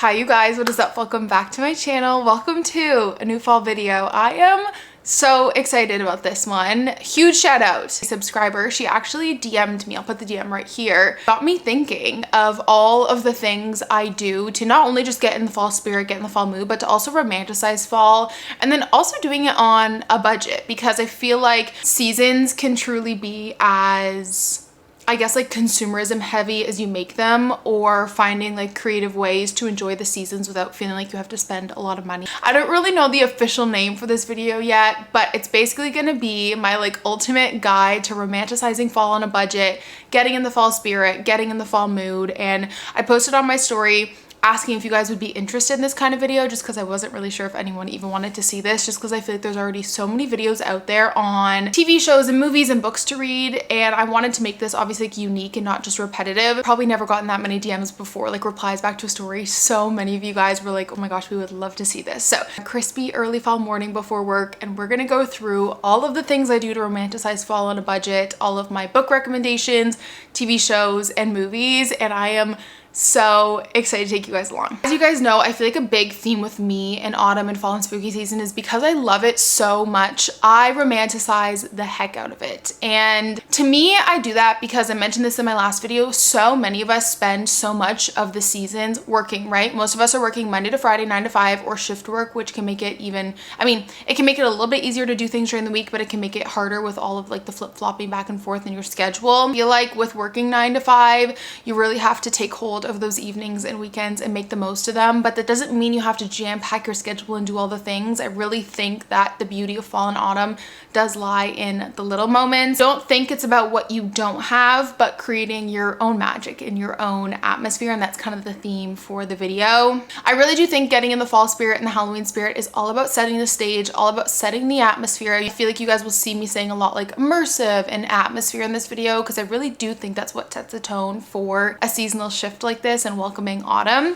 Hi you guys, what is up? Welcome back to my channel. Welcome to a new fall video. I am so excited about this one. Huge shout out to a subscriber. She actually DM'd me, I'll put the DM right here. Got me thinking of all of the things I do to not only just get in the fall spirit, get in the fall mood, but to also romanticize fall, and then also doing it on a budget, because I feel like seasons can truly be as, I guess, like consumerism heavy as you make them, or finding like creative ways to enjoy the seasons without feeling like you have to spend a lot of money. I don't really know the official name for this video yet, but it's basically gonna be my like ultimate guide to romanticizing fall on a budget, getting in the fall spirit, getting in the fall mood. And I posted on my story asking if you guys would be interested in this kind of video, just because I wasn't really sure if anyone even wanted to see this, just because I feel like there's already so many videos out there on TV shows and movies and books to read, and I wanted to make this obviously like unique and not just repetitive. Probably never gotten that many DMs before, like replies back to a story. So many of you guys were like, oh my gosh, we would love to see this. So a crispy early fall morning before work, and we're gonna go through all of the things I do to romanticize fall on a budget, all of my book recommendations, TV shows, and movies, and I am so excited to take you guys along. As you guys know, I feel like a big theme with me in autumn and fall and spooky season is because I love it so much, I romanticize the heck out of it. And to me, I do that because I mentioned this in my last video, so many of us spend so much of the seasons working, right? Most of us are working Monday to Friday, 9 to 5, or shift work, which can make it even, I mean, it can make it a little bit easier to do things during the week, but it can make it harder with all of like the flip-flopping back and forth in your schedule. I feel like with working 9 to 5, you really have to take hold of those evenings and weekends and make the most of them, but that doesn't mean you have to jam pack your schedule and do all the things. I really think that the beauty of fall and autumn does lie in the little moments. Don't think it's about what you don't have, but creating your own magic in your own atmosphere, and that's kind of the theme for the video. I really do think getting in the fall spirit and the Halloween spirit is all about setting the stage, all about setting the atmosphere. I feel like you guys will see me saying a lot like immersive and atmosphere in this video, because I really do think that's what sets the tone for a seasonal shift like this and welcoming autumn.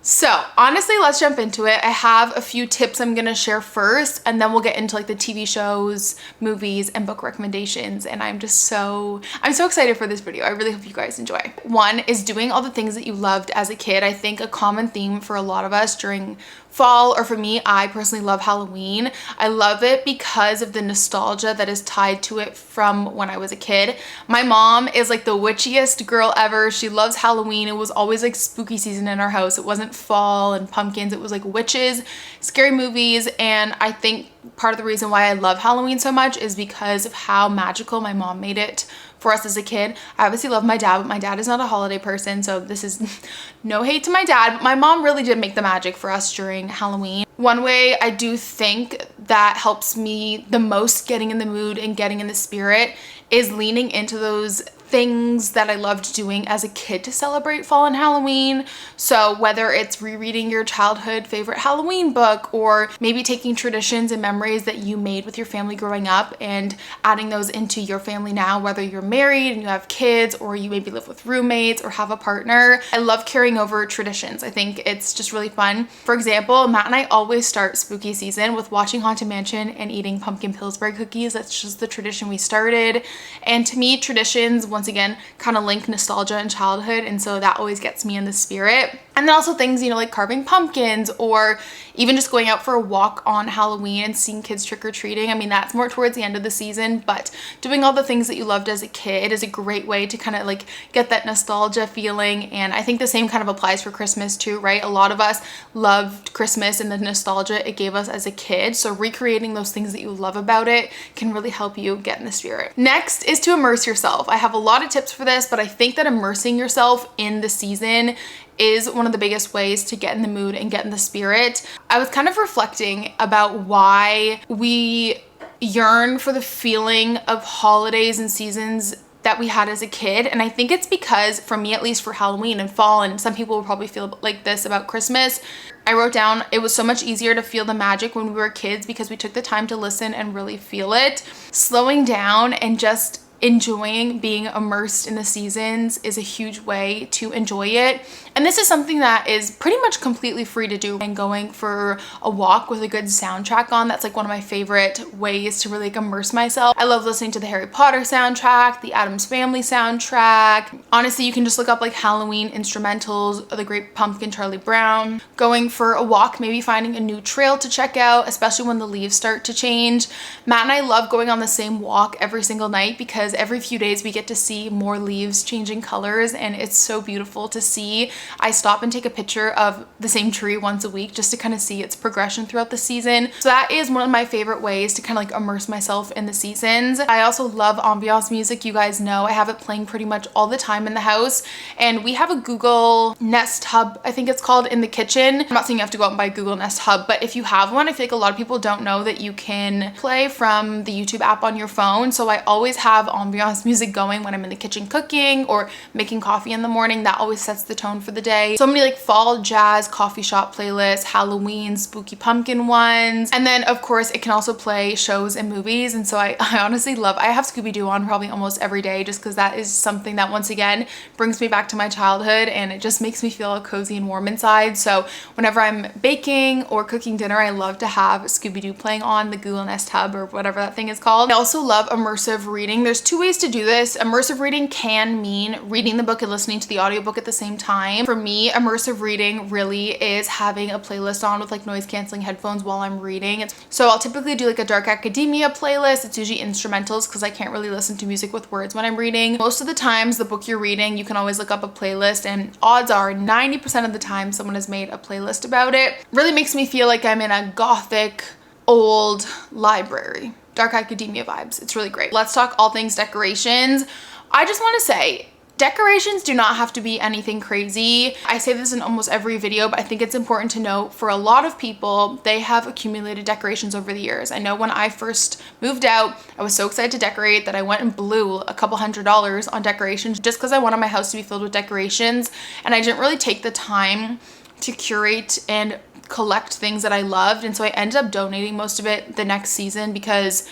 So honestly, let's jump into it. I have a few tips I'm gonna share first, and then we'll get into like the TV shows, movies, and book recommendations. And I'm so excited for this video. I really hope you guys enjoy. One is doing all the things that you loved as a kid. I think a common theme for a lot of us during fall, or for me, I personally love Halloween. I love it because of the nostalgia that is tied to it from when I was a kid. My mom is like the witchiest girl ever. She loves Halloween. It was always like spooky season in our house. It wasn't fall and pumpkins. It was like witches, scary movies, and I think part of the reason why I love Halloween so much is because of how magical my mom made it for us as a kid. I obviously love my dad, but my dad is not a holiday person, so this is no hate to my dad, but my mom really did make the magic for us during Halloween. One way I do think that helps me the most getting in the mood and getting in the spirit is leaning into those things that I loved doing as a kid to celebrate fall and Halloween. So whether it's rereading your childhood favorite Halloween book, or maybe taking traditions and memories that you made with your family growing up and adding those into your family now, whether you're married and you have kids, or you maybe live with roommates or have a partner. I love carrying over traditions. I think it's just really fun. For example, Matt and I always start spooky season with watching Haunted Mansion and eating pumpkin Pillsbury cookies. That's just the tradition we started. And to me, traditions, once again, kind of link nostalgia and childhood, and so that always gets me in the spirit. And then also things, you know, like carving pumpkins, or even just going out for a walk on Halloween and seeing kids trick-or-treating. I mean, that's more towards the end of the season, but doing all the things that you loved as a kid is a great way to kind of like get that nostalgia feeling. And I think the same kind of applies for Christmas too, right? A lot of us loved Christmas and the nostalgia it gave us as a kid, so recreating those things that you love about it can really help you get in the spirit. Next is to immerse yourself. I have a lot of tips for this, but I think that immersing yourself in the season is one of the biggest ways to get in the mood and get in the spirit. I was kind of reflecting about why we yearn for the feeling of holidays and seasons that we had as a kid. And I think it's because, for me at least, for Halloween and fall, and some people will probably feel like this about Christmas, I wrote down it was so much easier to feel the magic when we were kids because we took the time to listen and really feel it. Slowing down and just enjoying being immersed in the seasons is a huge way to enjoy it. And this is something that is pretty much completely free to do, and going for a walk with a good soundtrack on, that's like one of my favorite ways to really like immerse myself. I love listening to the Harry Potter soundtrack, the Addams Family soundtrack. Honestly, you can just look up like Halloween instrumentals, The Great Pumpkin, Charlie Brown. Going for a walk, maybe finding a new trail to check out, especially when the leaves start to change. Matt and I love going on the same walk every single night because every few days we get to see more leaves changing colors, and it's so beautiful to see. I stop and take a picture of the same tree once a week just to kind of see its progression throughout the season. So that is one of my favorite ways to kind of like immerse myself in the seasons. I also love ambiance music. You guys know I have it playing pretty much all the time in the house, and we have a Google Nest Hub, I think it's called, in the kitchen. I'm not saying you have to go out and buy a Google Nest Hub, but if you have one, I feel like a lot of people don't know that you can play from the YouTube app on your phone. So I always have ambiance music going when I'm in the kitchen cooking or making coffee in the morning. That always sets the tone for the day. So many like fall jazz coffee shop playlists, Halloween spooky pumpkin ones, and then of course it can also play shows and movies. And so I honestly love, I have Scooby-Doo on probably almost every day just because that is something that once again brings me back to my childhood, and it just makes me feel cozy and warm inside. So whenever I'm baking or cooking dinner, I love to have Scooby-Doo playing on the Google Nest Hub or whatever that thing is called. I also love immersive reading. There's two ways to do this. Immersive reading can mean reading the book and listening to the audiobook at the same time. For me, immersive reading really is having a playlist on with like noise canceling headphones while I'm reading. So I'll typically do like a dark academia playlist. It's usually instrumentals because I can't really listen to music with words when I'm reading. Most of the times the book you're reading, you can always look up a playlist, and odds are 90% of the time someone has made a playlist about it. Really makes me feel like I'm in a gothic old library. Dark academia vibes. It's really great. Let's talk all things decorations. I just want to say, decorations do not have to be anything crazy. I say this in almost every video, but I think it's important to note for a lot of people, they have accumulated decorations over the years. I know when I first moved out, I was so excited to decorate that I went and blew a couple $100s on decorations just because I wanted my house to be filled with decorations, and I didn't really take the time to curate and collect things that I loved. And so I ended up donating most of it the next season because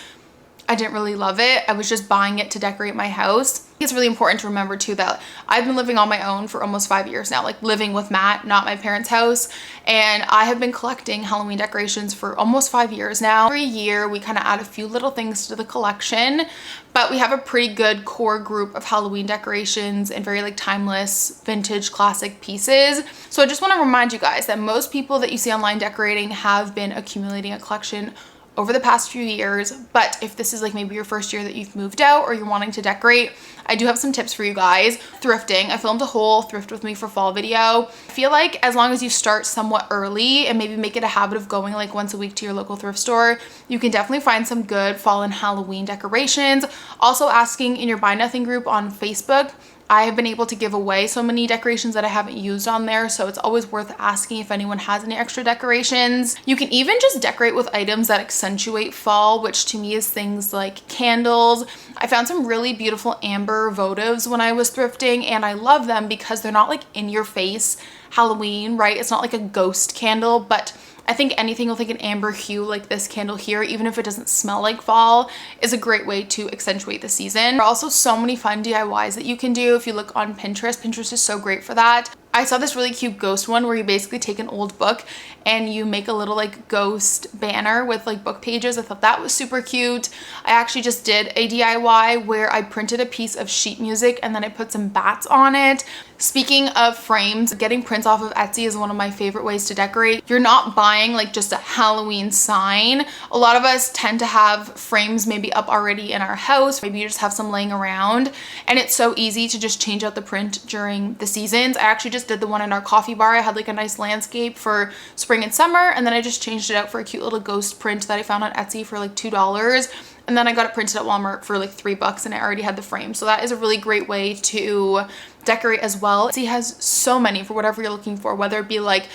I didn't really love it. I was just buying it to decorate my house. It's really important to remember too that I've been living on my own for almost 5 years now, like living with Matt, not my parents' house. And I have been collecting Halloween decorations for almost 5 years now. Every year we kind of add a few little things to the collection, but we have a pretty good core group of Halloween decorations and very like timeless, vintage, classic pieces. So I just want to remind you guys that most people that you see online decorating have been accumulating a collection over the past few years. But if this is like maybe your first year that you've moved out or you're wanting to decorate, I do have some tips for you guys. Thrifting. I filmed a whole thrift with me for fall video. I feel like as long as you start somewhat early and maybe make it a habit of going like once a week to your local thrift store, you can definitely find some good fall and Halloween decorations. Also asking in your Buy Nothing group on Facebook, I have been able to give away so many decorations that I haven't used on there, so it's always worth asking if anyone has any extra decorations. You can even just decorate with items that accentuate fall, which to me is things like candles. I found some really beautiful amber votives when I was thrifting, and I love them because they're not like in your face Halloween, right? It's not like a ghost candle, but I think anything with like an amber hue like this candle here, even if it doesn't smell like fall, is a great way to accentuate the season. There are also so many fun DIYs that you can do if you look on Pinterest. Pinterest is so great for that. I saw this really cute ghost one where you basically take an old book and you make a little like ghost banner with like book pages. I thought that was super cute. I actually just did a DIY where I printed a piece of sheet music and then I put some bats on it. Speaking of frames, getting prints off of Etsy is one of my favorite ways to decorate. You're not buying like just a Halloween sign. A lot of us tend to have frames maybe up already in our house. Maybe you just have some laying around, and it's so easy to just change out the print during the seasons. I actually just did the one in our coffee bar. I had like a nice landscape for spring and summer, and then I just changed it out for a cute little ghost print that I found on Etsy for like $2. And then I got it printed at Walmart for like $3 and I already had the frame. So that is a really great way to decorate as well. Etsy has so many for whatever you're looking for, whether it be like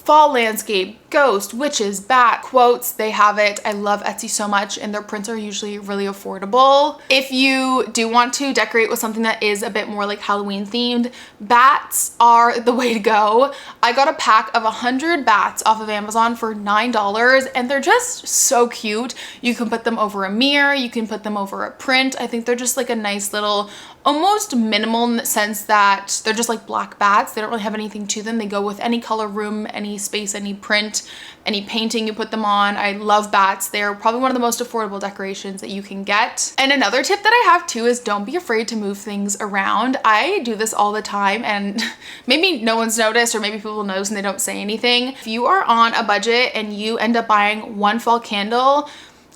fall landscape, ghost, witches, bat, quotes, they have it. I love Etsy so much, and their prints are usually really affordable. If you do want to decorate with something that is a bit more like Halloween themed, bats are the way to go. I got a pack of 100 bats off of Amazon for $9, and they're just so cute. You can put them over a mirror, you can put them over a print. I think they're just like a nice little, almost minimal in the sense that they're just like black bats. They don't really have anything to them. They go with any color room, any space, any print, any painting you put them on. I love bats. They're probably one of the most affordable decorations that you can get. And another tip that I have too is don't be afraid to move things around. I do this all the time, and maybe no one's noticed, or maybe people notice and they don't say anything. If you are on a budget and you end up buying one fall candle,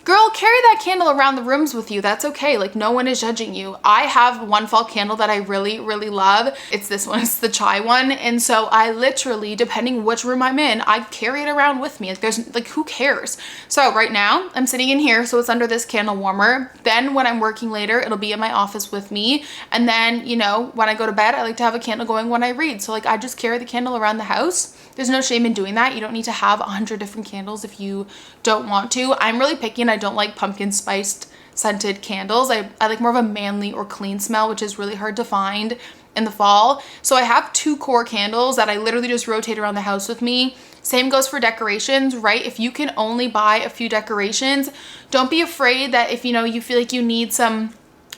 girl, carry that candle around the rooms with you. That's okay. Like, no one is judging you. I have one fall candle that I really, really love. It's this one. It's the chai one. And so I literally, depending which room I'm in, I carry it around with me. Like, there's like, who cares? So right now I'm sitting in here, so it's under this candle warmer. Then when I'm working later, it'll be in my office with me. And then, you know, when I go to bed, I like to have a candle going when I read. So like, I just carry the candle around the house. There's no shame in doing that. You don't need to have 100 different candles if you don't want to. I'm really picky, and I don't like pumpkin spiced scented candles. I like more of a manly or clean smell, which is really hard to find in the fall. So I have 2 core candles that I literally just rotate around the house with me. Same goes for decorations, right? If you can only buy a few decorations, don't be afraid that if, you know, you feel like you need some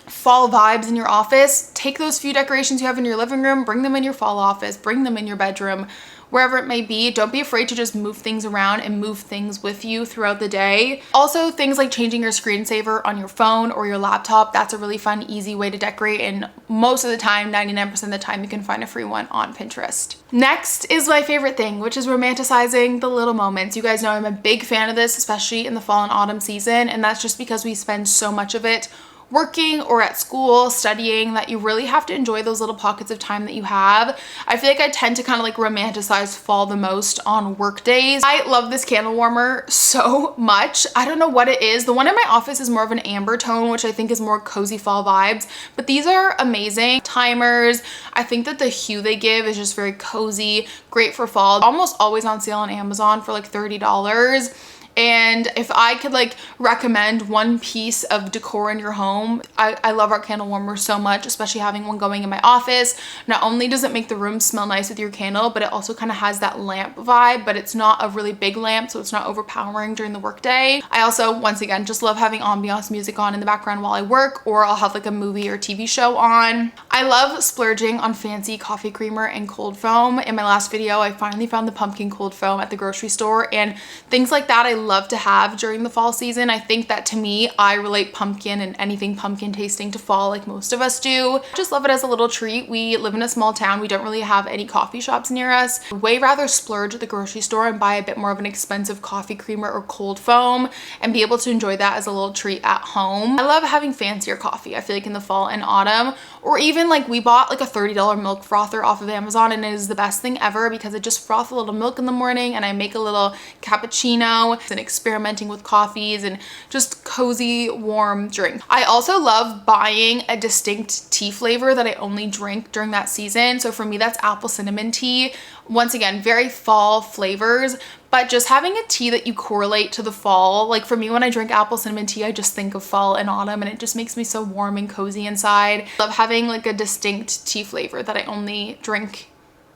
fall vibes in your office, take those few decorations you have in your living room, bring them in your fall office, bring them in your bedroom, wherever it may be. Don't be afraid to just move things around and move things with you throughout the day. Also, things like changing your screensaver on your phone or your laptop, that's a really fun, easy way to decorate, and most of the time, 99% of the time, you can find a free one on Pinterest. Next is my favorite thing, which is romanticizing the little moments. You guys know I'm a big fan of this, especially in the fall and autumn season, and that's just because we spend so much of it working or at school studying that you really have to enjoy those little pockets of time that you have. I feel like I tend to kind of like romanticize fall the most on work days. I love this candle warmer so much. I don't know what it is. The one in my office is more of an amber tone, which I think is more cozy fall vibes, but these are amazing. Timers, I think that the hue they give is just very cozy, great for fall. Almost always on sale on Amazon for like $30. And if I could like recommend one piece of decor in your home, I love our candle warmer so much, especially having one going in my office. Not only does it make the room smell nice with your candle, but it also kind of has that lamp vibe, but it's not a really big lamp, so it's not overpowering during the workday. I also, once again, just love having ambiance music on in the background while I work, or I'll have like a movie or TV show on. I love splurging on fancy coffee creamer and cold foam. In my last video, I finally found the pumpkin cold foam at the grocery store, and things like that I love to have during the fall season. I think that to me, I relate pumpkin and anything pumpkin tasting to fall like most of us do. I just love it as a little treat. We live in a small town. We don't really have any coffee shops near us. I'd way rather splurge at the grocery store and buy a bit more of an expensive coffee creamer or cold foam and be able to enjoy that as a little treat at home. I love having fancier coffee. I feel like in the fall and autumn, or even like we bought like a $30 milk frother off of Amazon, and it is the best thing ever because it just froths a little milk in the morning and I make a little cappuccino and experimenting with coffees and just cozy warm drink. I also love buying a distinct tea flavor that I only drink during that season. So for me, that's apple cinnamon tea. Once again, very fall flavors, but just having a tea that you correlate to the fall. Like for me, when I drink apple cinnamon tea, I just think of fall and autumn, and it just makes me so warm and cozy inside. I love having like a distinct tea flavor that I only drink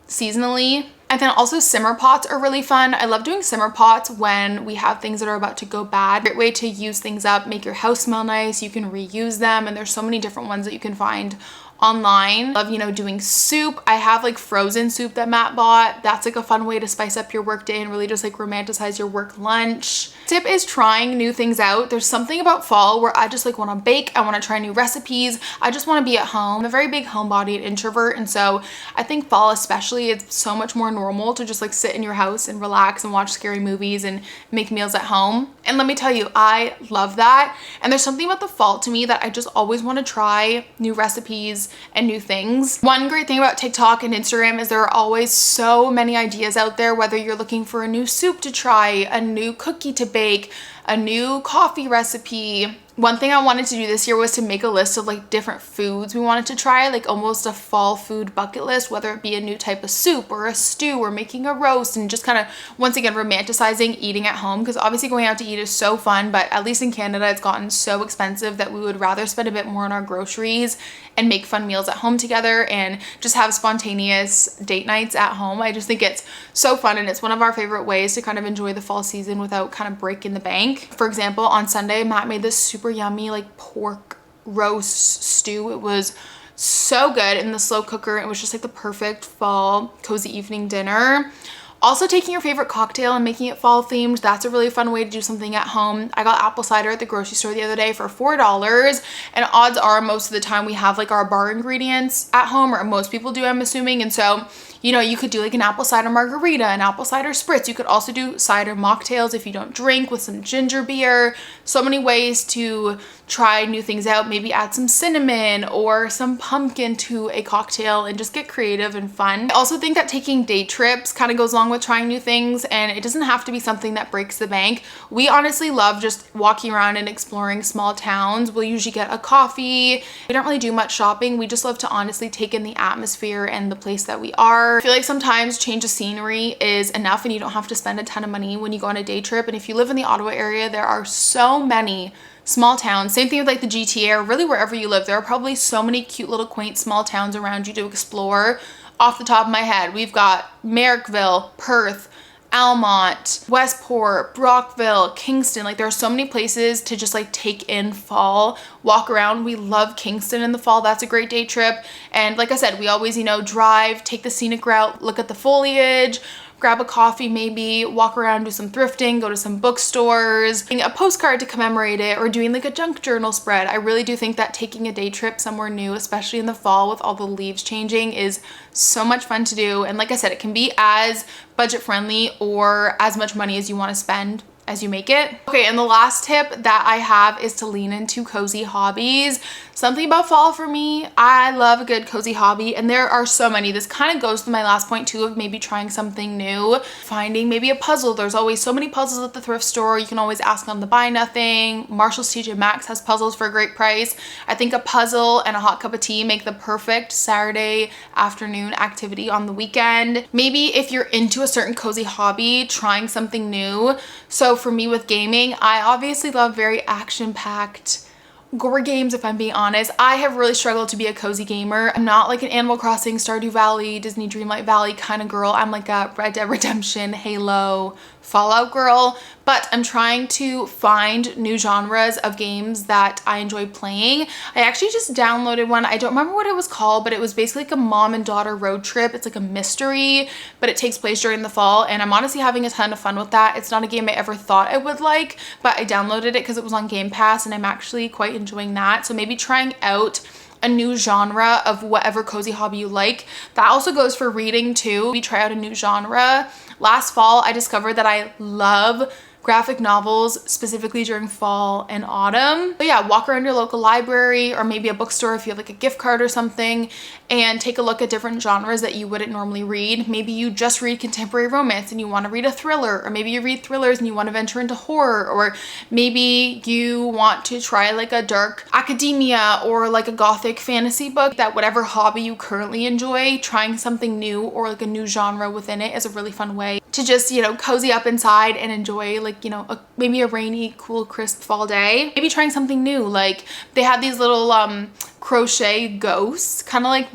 seasonally. And then also simmer pots are really fun. I love doing simmer pots when we have things that are about to go bad. Great way to use things up, make your house smell nice. You can reuse them, and there's so many different ones that you can find online. Love, you know, doing soup. I have like frozen soup that Matt bought. That's like a fun way to spice up your work day and really just like romanticize your work lunch. Tip is trying new things out. There's something about fall where I just like want to bake. I want to try new recipes. I just want to be at home. I'm a very big homebody and introvert, and so I think fall especially, it's so much more normal to just like sit in your house and relax and watch scary movies and make meals at home. And let me tell you, I love that. And there's something about the fall to me that I just always want to try new recipes and new things. One great thing about TikTok and Instagram is there are always so many ideas out there, whether you're looking for a new soup to try, a new cookie to bake, a new coffee recipe, One thing I wanted to do this year was to make a list of like different foods we wanted to try, like almost a fall food bucket list, whether it be a new type of soup or a stew or making a roast, and just kind of, once again, romanticizing eating at home, because obviously going out to eat is so fun, but at least in Canada it's gotten so expensive that we would rather spend a bit more on our groceries and make fun meals at home together and just have spontaneous date nights at home. I just think it's so fun, and it's one of our favorite ways to kind of enjoy the fall season without kind of breaking the bank. For example, on Sunday, Matt made this super yummy like pork roast stew. It was so good in the slow cooker. It was just like the perfect fall cozy evening dinner. Also, taking your favorite cocktail and making it fall themed, that's a really fun way to do something at home. I got apple cider at the grocery store the other day for $4, and odds are most of the time we have like our bar ingredients at home, or most people do, I'm assuming. And so, you know, you could do like an apple cider margarita, an apple cider spritz. You could also do cider mocktails if you don't drink, with some ginger beer. So many ways to try new things out. Maybe add some cinnamon or some pumpkin to a cocktail and just get creative and fun. I also think that taking day trips kind of goes along with trying new things, and it doesn't have to be something that breaks the bank. We honestly love just walking around and exploring small towns. We'll usually get a coffee. We don't really do much shopping. We just love to honestly take in the atmosphere and the place that we are. I feel like sometimes change of scenery is enough and you don't have to spend a ton of money when you go on a day trip. And if you live in the Ottawa area, there are so many small towns. Same thing with like the GTA, or really wherever you live. There are probably so many cute little quaint small towns around you to explore. Off the top of my head, we've got Merrickville, Perth, Almont, Westport, Brockville, Kingston. Like there are so many places to just like take in fall, walk around. We love Kingston in the fall. That's a great day trip. And like I said, we always, you know, drive, take the scenic route, look at the foliage, grab a coffee, maybe walk around, do some thrifting, go to some bookstores, getting a postcard to commemorate it, or doing like a junk journal spread. I really do think that taking a day trip somewhere new, especially in the fall with all the leaves changing, is so much fun to do. And like I said, it can be as budget friendly or as much money as you want to spend as you make it. Okay, and the last tip that I have is to lean into cozy hobbies. Something about fall for me, I love a good cozy hobby, and there are so many. This kind of goes to my last point too, of maybe trying something new, finding maybe a puzzle. There's always so many puzzles at the thrift store. You can always ask on the Buy Nothing. Marshall's TJ Maxx has puzzles for a great price. I think a puzzle and a hot cup of tea make the perfect Saturday afternoon activity on the weekend. Maybe if you're into a certain cozy hobby, trying something new. So for me with gaming, I obviously love very action-packed gore games. If I'm being honest, I have really struggled to be a cozy gamer. I'm not like an Animal Crossing, Stardew Valley, Disney Dreamlight Valley kind of girl. I'm like a Red Dead Redemption, Halo, Fallout girl, but I'm trying to find new genres of games that I enjoy playing. I actually just downloaded one. I don't remember what it was called, but it was basically like a mom and daughter road trip. It's like a mystery, but it takes place during the fall, and I'm honestly having a ton of fun with that. It's not a game I ever thought I would like, but I downloaded it because it was on Game Pass, and I'm actually quite enjoying that. So maybe trying out a new genre of whatever cozy hobby you like. That also goes for reading too. We try out a new genre. Last fall, I discovered that I love graphic novels, specifically during fall and autumn. But yeah, walk around your local library or maybe a bookstore if you have like a gift card or something, and take a look at different genres that you wouldn't normally read. Maybe you just read contemporary romance and you want to read a thriller, or maybe you read thrillers and you want to venture into horror, or maybe you want to try like a dark academia or like a gothic fantasy book. That whatever hobby you currently enjoy, trying something new or like a new genre within it is a really fun way to just, you know, cozy up inside and enjoy like, you know, maybe a rainy, cool, crisp fall day. Maybe trying something new. Like they had these little crochet ghosts, kind of like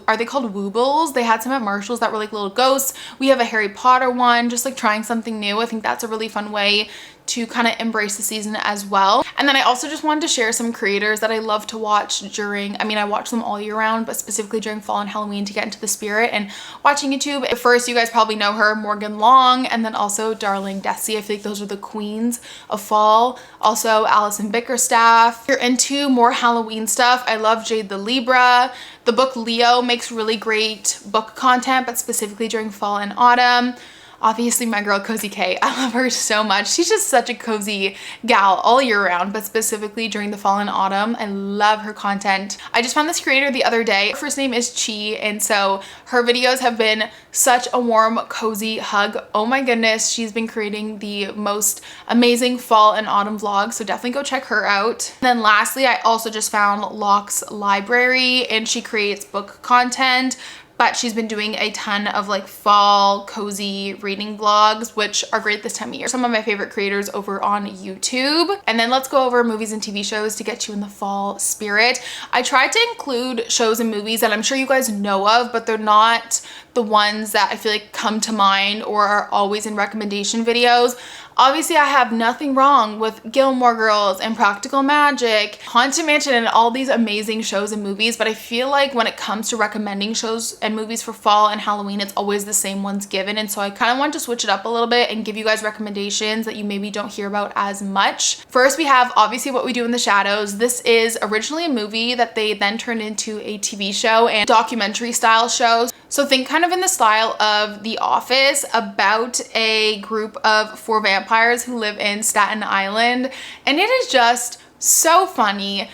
are they called woobles? They had some at Marshall's that were like little ghosts. We have a Harry Potter one, just like trying something new. I think that's a really fun way to kind of embrace the season as well. And then I also just wanted to share some creators that I love to watch during, I mean, I watch them all year round, but specifically during fall and Halloween to get into the spirit and watching YouTube. At first, you guys probably know her, Morgan Long, and then also Darling Desi. I feel like those are the queens of fall. Also Alison Bickerstaff. If you're into more Halloween stuff, I love Jade the Libra. The book Leo makes really great book content, but specifically during fall and autumn. obviously my girl Cozy K. I love her so much. She's just such a cozy gal all year round, but specifically during the fall and autumn. I love her content. I just found this creator the other day. Her first name is Chi, and so her videos have been such a warm, cozy hug. Oh my goodness, she's been creating the most amazing fall and autumn vlogs, so definitely go check her out. And then lastly, I also just found Locke's Library, and she creates book content, but she's been doing a ton of like fall cozy reading vlogs, which are great this time of year. Some of my favorite creators over on YouTube. And then let's go over movies and TV shows to get you in the fall spirit. I tried to include shows and movies that I'm sure you guys know of, but they're not the ones that I feel like come to mind or are always in recommendation videos. Obviously, I have nothing wrong with Gilmore Girls and Practical Magic, Haunted Mansion, and all these amazing shows and movies, but I feel like when it comes to recommending shows and movies for fall and Halloween, it's always the same ones given, and so I kind of want to switch it up a little bit and give you guys recommendations that you maybe don't hear about as much. First, we have obviously What We Do in the Shadows. This is originally a movie that they then turned into a TV show and documentary style shows. So think kind of in the style of The Office, about a group of 4 vampires who live in Staten Island, and it is just so funny.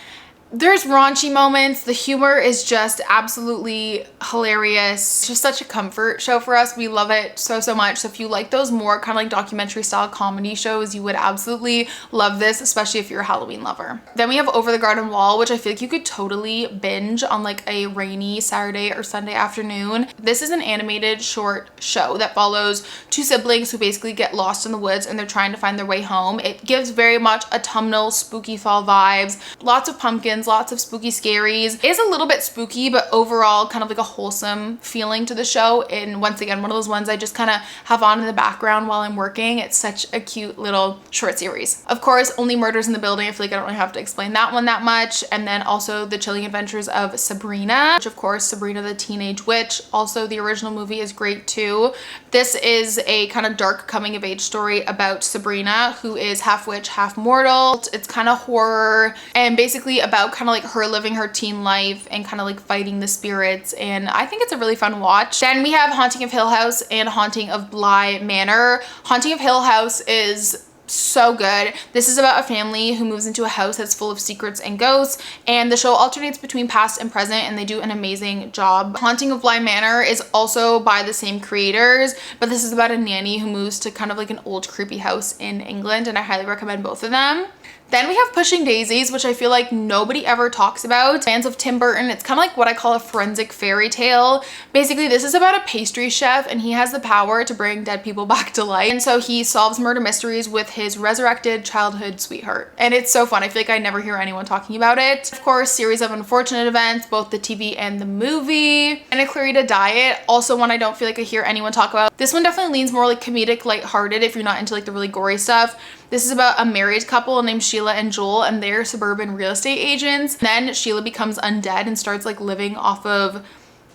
There's raunchy moments. The humor is just absolutely hilarious. It's just such a comfort show for us. We love it so much. So if you like those more kind of like documentary style comedy shows, you would absolutely love this, especially if you're a Halloween lover. Then we have Over the Garden Wall, which I feel like you could totally binge on like a rainy Saturday or Sunday afternoon. This is an animated short show that follows 2 siblings who basically get lost in the woods and they're trying to find their way home. It gives very much autumnal, spooky fall vibes. Lots of pumpkins, lots of spooky scaries. It is a little bit spooky, but overall kind of like a wholesome feeling to the show. And once again, one of those ones I just kind of have on in the background while I'm working. It's such a cute little short series. Of course, Only Murders in the Building. I feel like I don't really have to explain that one that much. And then also The Chilling Adventures of Sabrina, which of course, Sabrina the Teenage Witch. Also, the original movie is great too. This is a kind of dark coming of age story about Sabrina, who is half witch, half mortal. It's kind of horror and basically about kind of like her living her teen life and kind of like fighting the spirits, and I think it's a really fun watch. Then we have Haunting of Hill House and Haunting of Bly Manor. Haunting of Hill House is so good. This is about a family who moves into a house that's full of secrets and ghosts, and the show alternates between past and present, and they do an amazing job. Haunting of Bly Manor is also by the same creators, but this is about a nanny who moves to kind of like an old creepy house in England, and I highly recommend both of them. Then we have Pushing Daisies, which I feel like nobody ever talks about. Fans of Tim Burton. It's kind of like what I call a forensic fairy tale. Basically, this is about a pastry chef, and he has the power to bring dead people back to life. And so he solves murder mysteries with his resurrected childhood sweetheart. And it's so fun. I feel like I never hear anyone talking about it. Of course, Series of Unfortunate Events, both the TV and the movie. And A Clarita Diet, also one I don't feel like I hear anyone talk about. This one definitely leans more like comedic, lighthearted if you're not into like the really gory stuff. This is about a married couple named Sheila and Joel, and they're suburban real estate agents. Then Sheila becomes undead and starts like living off of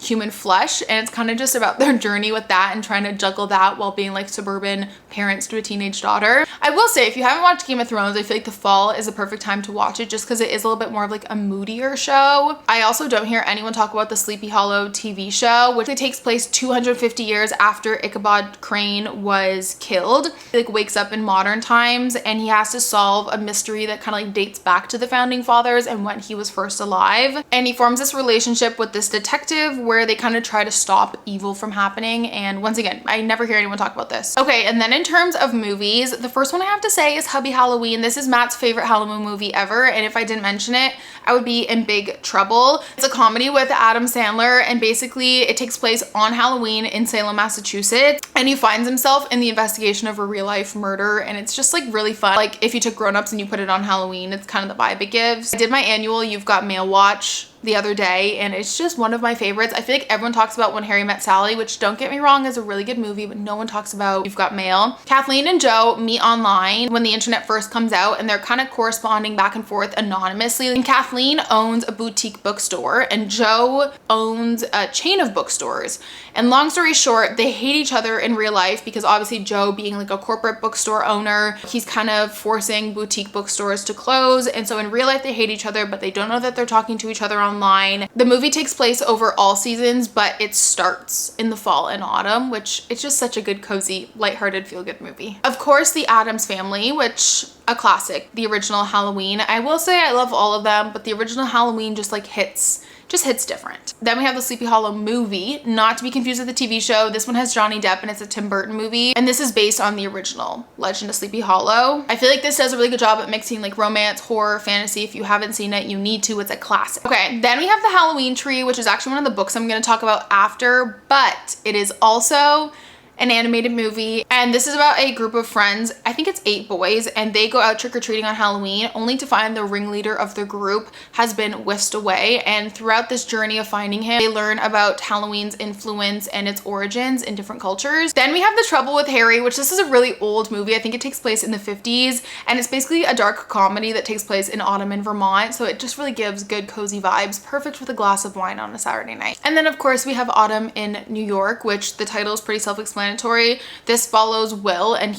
human flesh, and it's kind of just about their journey with that and trying to juggle that while being like suburban parents to a teenage daughter. I will say, if you haven't watched Game of Thrones, I feel like the fall is a perfect time to watch it just because it is a little bit more of like a moodier show. I also don't hear anyone talk about the Sleepy Hollow TV show, which takes place 250 years after Ichabod Crane was killed. He like wakes up in modern times and he has to solve a mystery that kind of like dates back to the founding fathers and when he was first alive. And he forms this relationship with this detective where they kind of try to stop evil from happening. And once again, I never hear anyone talk about this. Okay, and then in terms of movies, the first one I have to say is Hubby Halloween. This is Matt's favorite Halloween movie ever, and if I didn't mention it, I would be in big trouble. It's a comedy with Adam Sandler, and basically it takes place on Halloween in Salem, Massachusetts, and he finds himself in the investigation of a real life murder, and it's just like really fun. Like if you took Grown Ups and you put it on Halloween, it's kind of the vibe it gives. I did my annual You've Got Mail watch the other day, and it's just one of my favorites. I feel like everyone talks about When Harry Met Sally, which don't get me wrong is a really good movie, but no one talks about You've Got Mail. Kathleen and Joe meet online when the internet first comes out, and they're kind of corresponding back and forth anonymously. And Kathleen owns a boutique bookstore and Joe owns a chain of bookstores. And long story short, they hate each other in real life because obviously Joe, being like a corporate bookstore owner, he's kind of forcing boutique bookstores to close. And so in real life they hate each other, but they don't know that they're talking to each other online. The movie takes place over all seasons, but it starts in the fall and autumn, which it's just such a good, cozy, lighthearted, feel-good movie. Of course, The Addams Family, which a classic, the original Halloween. I will say I love all of them, but the original Halloween just like hits different. Then we have the Sleepy Hollow movie, not to be confused with the TV show. This one has Johnny Depp and it's a Tim Burton movie. And this is based on the original Legend of Sleepy Hollow. I feel like this does a really good job at mixing like romance, horror, fantasy. If you haven't seen it, you need to. It's a classic. Okay, then we have the Halloween Tree, which is actually one of the books I'm gonna talk about after, but it is also an animated movie, and this is about a group of friends. I think it's 8 boys, and they go out trick-or-treating on Halloween only to find the ringleader of their group has been whisked away. And throughout this journey of finding him, they learn about Halloween's influence and its origins in different cultures. Then we have The Trouble with Harry, which this is a really old movie. I think it takes place in the 50s, and it's basically a dark comedy that takes place in autumn in Vermont, so it just really gives good cozy vibes, perfect with a glass of wine on a Saturday night. And then of course we have Autumn in New York, which the title is pretty self-explanatory. This follows Will, and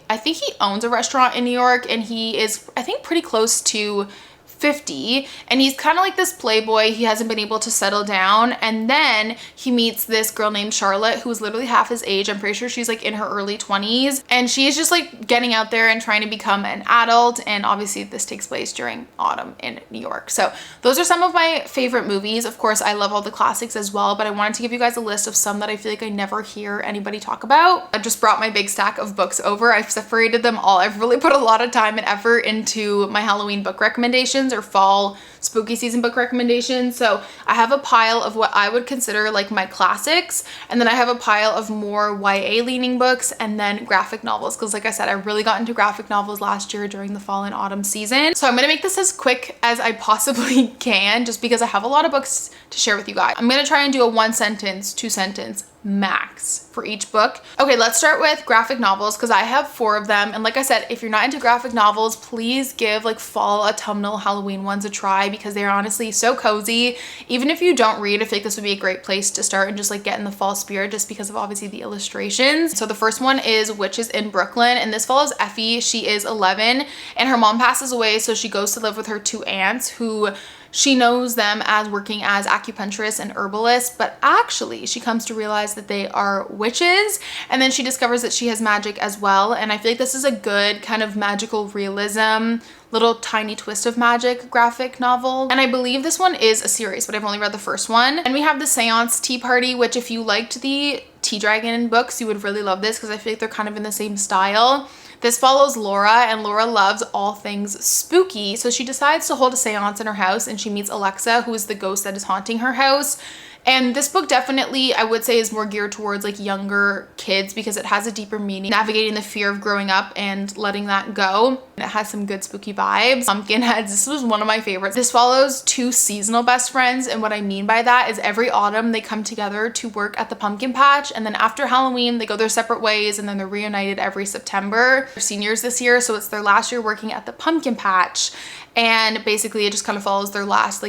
I think he owns a restaurant in New York, and he is, I think, pretty close to 50, and he's kind of like this playboy. He hasn't been able to settle down, and then he meets this girl named Charlotte who is literally half his age. I'm pretty sure she's like in her early 20s, and she's just like getting out there and trying to become an adult. And obviously this takes place during autumn in New York. So those are some of my favorite movies. Of course, I love all the classics as well, but I wanted to give you guys a list of some that I feel like I never hear anybody talk about. I just brought my big stack of books over. I've separated them all. I've really put a lot of time and effort into my Halloween book recommendations or fall spooky season book recommendations. So I have a pile of what I would consider like my classics, and then I have a pile of more YA leaning books, and then graphic novels, because like I said, I really got into graphic novels last year during the fall and autumn season. So I'm gonna make this as quick as I possibly can, just because I have a lot of books to share with you guys. I'm gonna try and do a 1-sentence, 2-sentence max for each book. Okay, let's start with graphic novels, because I have 4 of them. And like I said, if you're not into graphic novels, please give like fall, autumnal, Halloween ones a try, because they're honestly so cozy. Even if you don't read, I think this would be a great place to start and just like get in the fall spirit, just because of obviously the illustrations. So the first one is Witches in Brooklyn, and this follows Effie. She is 11 and her mom passes away, so she goes to live with her 2 aunts who she knows them as working as acupuncturists and herbalists, but actually she comes to realize that they are witches, and then she discovers that she has magic as well. And I feel like this is a good kind of magical realism, little tiny twist of magic graphic novel. And I believe this one is a series, but I've only read the first one. And we have the Seance Tea Party, which if you liked the Tea Dragon books, you would really love this, because I feel like they're kind of in the same style. This follows Laura, and Laura loves all things spooky, so she decides to hold a seance in her house, and she meets Alexa, who is the ghost that is haunting her house. And this book definitely, I would say, is more geared towards like younger kids, because it has a deeper meaning, navigating the fear of growing up and letting that go. And it has some good spooky vibes. Pumpkinheads, this was one of my favorites. This follows 2 seasonal best friends, and what I mean by that is every autumn they come together to work at the pumpkin patch, and then after Halloween they go their separate ways, and then they're reunited every September. They're seniors this year, so it's their last year working at the pumpkin patch. And basically it just kind of follows their last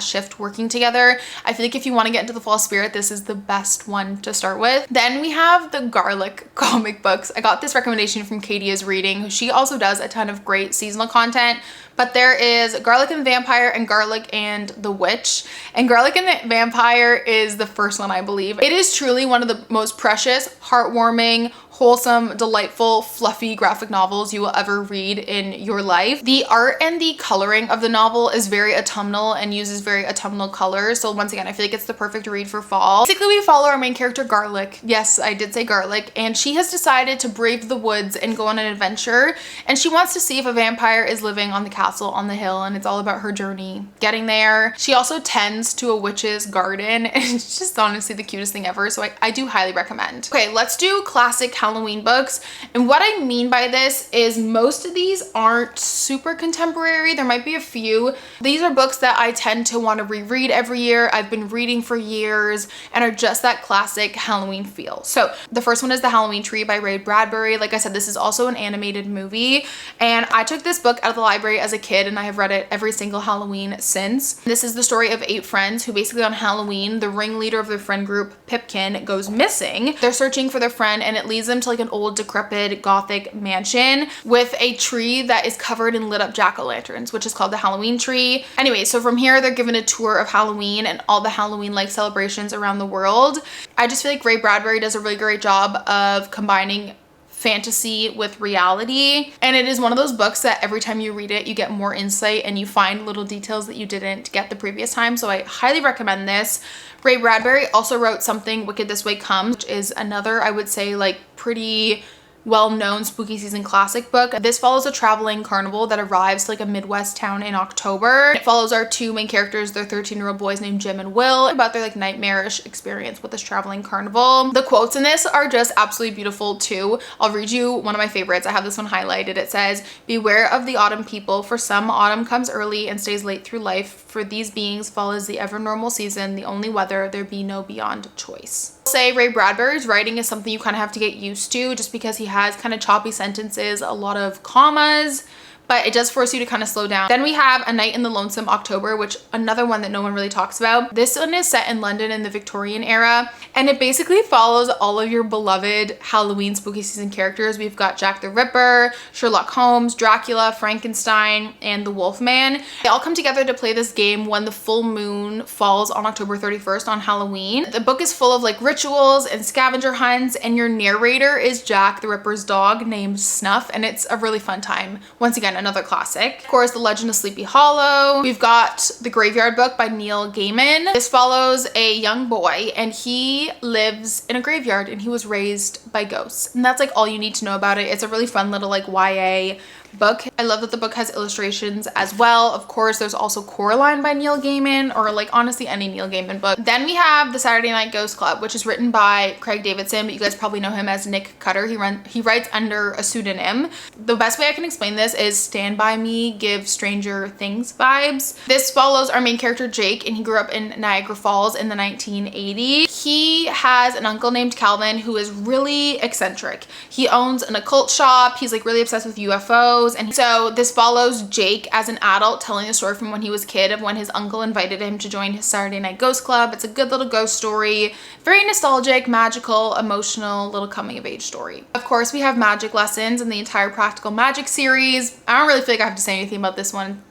shift working together. I feel like if you want to get into the fall spirit, this is the best one to start with. Then we have the Garlic comic books. I got this recommendation from Katie is Reading. She also does a ton of great seasonal content, but there is Garlic and the Vampire and Garlic and the Witch. And Garlic and the Vampire is the first one, I believe. It is truly one of the most precious, heartwarming, wholesome, delightful, fluffy graphic novels you will ever read in your life. The art and the coloring of the novel is very autumnal and uses very autumnal colors. So once again, I feel like it's the perfect read for fall. Basically, we follow our main character, Garlic. Yes, I did say Garlic. And she has decided to brave the woods and go on an adventure. And she wants to see if a vampire is living on the castle on the hill, and it's all about her journey getting there. She also tends to a witch's garden, and it's just honestly the cutest thing ever. So I do highly recommend. Okay, let's do classic Halloween books. And what I mean by this is most of these aren't super contemporary. There might be a few. These are books that I tend to want to reread every year. I've been reading for years and are just that classic Halloween feel. So the first one is The Halloween Tree by Ray Bradbury. Like I said, this is also an animated movie, and I took this book out of the library as a kid and I have read it every single Halloween since. This is the story of 8 friends who basically on Halloween, the ringleader of their friend group, Pipkin, goes missing. They're searching for their friend, and it leads them them to like an old decrepit gothic mansion with a tree that is covered in lit up jack-o'-lanterns, which is called the Halloween tree. Anyway, so from here they're given a tour of Halloween and all the Halloween like celebrations around the world. I just feel like Ray Bradbury does a really great job of combining fantasy with reality, and it is one of those books that every time you read it you get more insight and you find little details that you didn't get the previous time. So I highly recommend this. Ray Bradbury also wrote Something Wicked This Way Comes, which is another, I would say, like pretty well-known spooky season classic book. This follows a traveling carnival that arrives to like a Midwest town in October. It follows our two main characters, their 13-year-old boys named Jim and Will, about their like nightmarish experience with this traveling carnival. The quotes in this are just absolutely beautiful too. I'll read you one of my favorites. I have this one highlighted. It says, "Beware of the autumn people, for some autumn comes early and stays late through life. For these beings fall as the ever normal season, the only weather, there be no beyond choice." Say Ray Bradbury's writing is something you kind of have to get used to just because he has kind of choppy sentences, a lot of commas, but it does force you to kind of slow down. Then we have A Night in the Lonesome October, which another one that no one really talks about. This one is set in London in the Victorian era, and it basically follows all of your beloved Halloween spooky season characters. We've got Jack the Ripper, Sherlock Holmes, Dracula, Frankenstein, and the Wolfman. They all come together to play this game when the full moon falls on October 31st on Halloween. The book is full of like rituals and scavenger hunts, and your narrator is Jack the Ripper's dog named Snuff, and it's a really fun time. Once again, another classic. Of course, The Legend of Sleepy Hollow. We've got The Graveyard Book by Neil Gaiman. This follows a young boy and he lives in a graveyard and he was raised by ghosts. And that's like all you need to know about it. It's a really fun little like YA book. I love that the book has illustrations as well. Of course, there's also Coraline by Neil Gaiman, or like honestly any Neil Gaiman book. Then we have The Saturday Night Ghost Club, which is written by Craig Davidson, but you guys probably know him as Nick Cutter. He writes under a pseudonym. The best way I can explain this is Stand By Me give Stranger Things vibes. This follows our main character Jake, and he grew up in Niagara Falls in the 1980s. He has an uncle named Calvin who is really eccentric. He owns an occult shop. He's like really obsessed with UFOs. And so this follows Jake as an adult telling the story from when he was a kid of when his uncle invited him to join his Saturday Night Ghost Club. It's a good little ghost story, very nostalgic, magical, emotional, little coming of age story. Of course, we have magic lessons in the entire Practical Magic series. I don't really feel like I have to say anything about this one.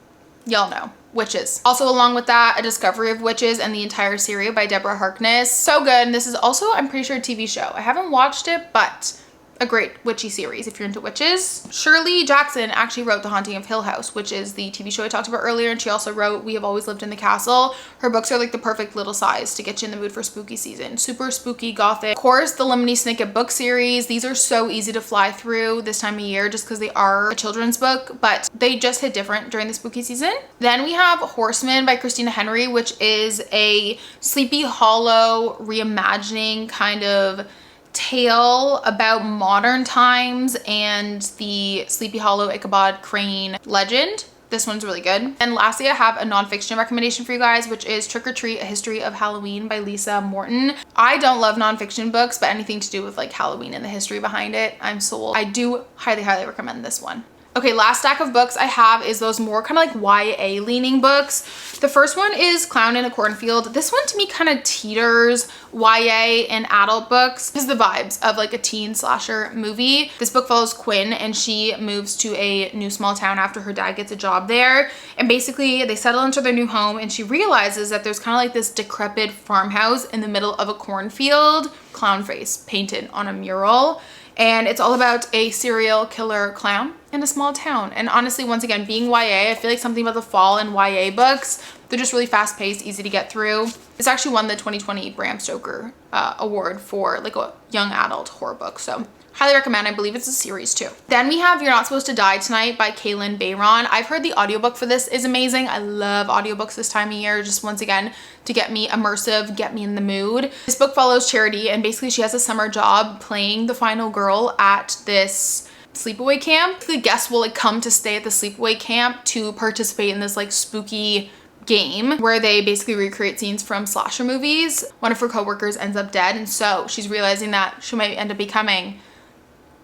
Y'all know. Witches. Also along with that, A Discovery of Witches and the entire series by Deborah Harkness. So good. And this is also, I'm pretty sure, a TV show. I haven't watched it, but a great witchy series if you're into witches. Shirley Jackson actually wrote The Haunting of Hill House, which is the TV show I talked about earlier, and she also wrote We Have Always Lived in the Castle. Her books are like the perfect little size to get you in the mood for spooky season. Super spooky, gothic. Of course, the Lemony Snicket book series. These are so easy to fly through this time of year just because they are a children's book, but they just hit different during the spooky season. Then we have Horseman by Christina Henry, which is a Sleepy Hollow reimagining kind of tale about modern times and the Sleepy Hollow Ichabod Crane legend. This one's really good. And lastly, I have a nonfiction recommendation for you guys, which is Trick or Treat, A History of Halloween by Lisa Morton. I don't love nonfiction books, but anything to do with like Halloween and the history behind it, I'm sold. I do highly, highly recommend this one. Okay, last stack of books I have is those more kind of like YA leaning books. The first one is Clown in a Cornfield. This one to me kind of teeters YA and adult books. This is the vibes of like a teen slasher movie. This book follows Quinn, and she moves to a new small town after her dad gets a job there. And basically they settle into their new home, and she realizes that there's kind of like this decrepit farmhouse in the middle of a cornfield, clown face painted on a mural. And it's all about a serial killer clown in a small town. And honestly, once again, being YA, I feel like something about the fall and YA books, they're just really fast paced, easy to get through. It's actually won the 2020 Bram Stoker award for like a young adult horror book. So highly recommend. I believe it's a series too. Then we have You're Not Supposed to Die Tonight by Kaylin Bayron. I've heard the audiobook for this is amazing. I love audiobooks this time of year, just once again to get me immersive, get me in the mood. This book follows Charity, and basically she has a summer job playing the final girl at this sleepaway camp. The guests will like come to stay at the sleepaway camp to participate in this like spooky game where they basically recreate scenes from slasher movies. One of her coworkers ends up dead, and so she's realizing that she might end up becoming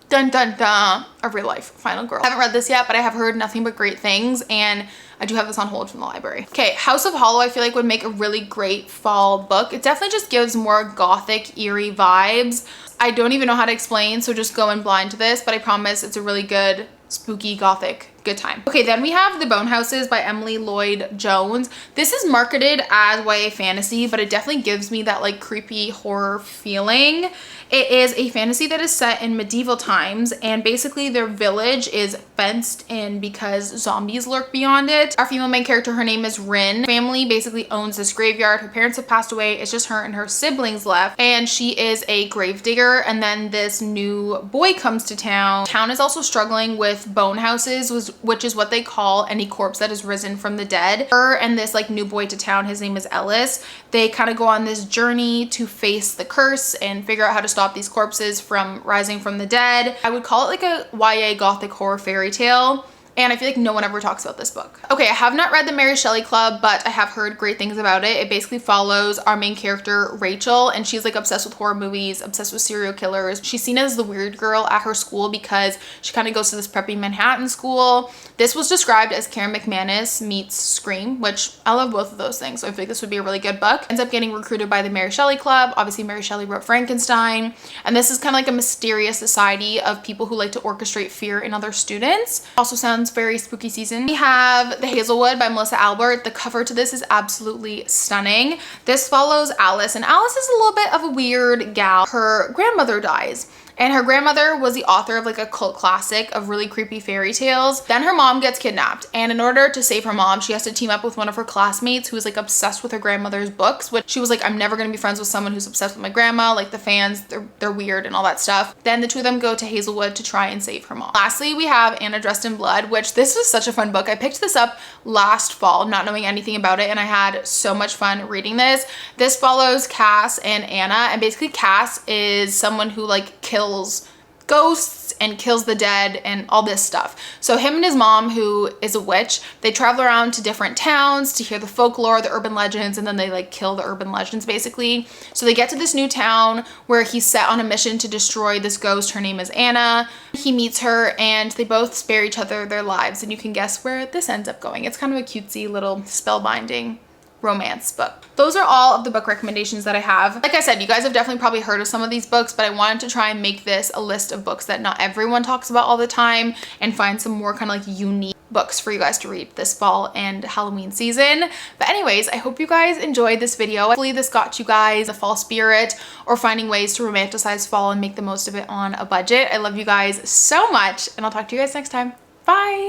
dun dun dun a real life final girl. I haven't read this yet, but I have heard nothing but great things, and I do have this on hold from the library. Okay, House of Hollow I feel like would make a really great fall book. It definitely just gives more gothic, eerie vibes. I don't even know how to explain, so just go in blind to this, but I promise it's a really good, spooky, gothic, good time. Okay, then we have The Bone Houses by Emily Lloyd Jones. This is marketed as YA fantasy, but it definitely gives me that like creepy horror feeling. It is a fantasy that is set in medieval times, and basically their village is fenced in because zombies lurk beyond it. Our female main character, her name is Rin. Family basically owns this graveyard. Her parents have passed away. It's just her and her siblings left, and she is a gravedigger. And then this new boy comes to town. Town is also struggling with bone houses, which is what they call any corpse that has risen from the dead. Her and this like new boy to town, his name is Ellis, they kind of go on this journey to face the curse and figure out how to stop these corpses from rising from the dead. I would call it like a YA gothic horror fairy tale. And I feel like no one ever talks about this book. Okay, I have not read the Mary Shelley Club, but I have heard great things about it. It basically follows our main character, Rachel, and she's like obsessed with horror movies, obsessed with serial killers. She's seen as the weird girl at her school because she kind of goes to this preppy Manhattan school. This was described as Karen McManus meets Scream, which I love both of those things, so I feel like this would be a really good book. Ends up getting recruited by the Mary Shelley Club. Obviously, Mary Shelley wrote Frankenstein, and this is kind of like a mysterious society of people who like to orchestrate fear in other students. Also sounds very spooky season. We have The Hazelwood by Melissa Albert. The cover to this is absolutely stunning. This follows Alice, and Alice is a little bit of a weird gal. Her grandmother dies, and her grandmother was the author of like a cult classic of really creepy fairy tales. Then her mom gets kidnapped, and in order to save her mom, she has to team up with one of her classmates who is like obsessed with her grandmother's books, which she was like, I'm never gonna be friends with someone who's obsessed with my grandma. Like the fans, they're weird and all that stuff. Then the two of them go to Hazelwood to try and save her mom. Lastly, we have Anna Dressed in Blood, which this was such a fun book. I picked this up last fall, not knowing anything about it, and I had so much fun reading this. This follows Cass and Anna, and basically Cass is someone who like kills ghosts and kills the dead and all this stuff. So him and his mom, who is a witch, they travel around to different towns to hear the folklore, the urban legends, and then they like kill the urban legends basically. So they get to this new town where he's set on a mission to destroy this ghost. Her name is Anna. He meets her and they both spare each other their lives, and you can guess where this ends up going. It's kind of a cutesy little spellbinding romance book. Those are all of the book recommendations that I have. Like I said, you guys have definitely probably heard of some of these books, but I wanted to try and make this a list of books that not everyone talks about all the time and find some more kind of like unique books for you guys to read this fall and Halloween season. But anyways, I hope you guys enjoyed this video. Hopefully this got you guys a fall spirit or finding ways to romanticize fall and make the most of it on a budget. I love you guys so much, and I'll talk to you guys next time. Bye!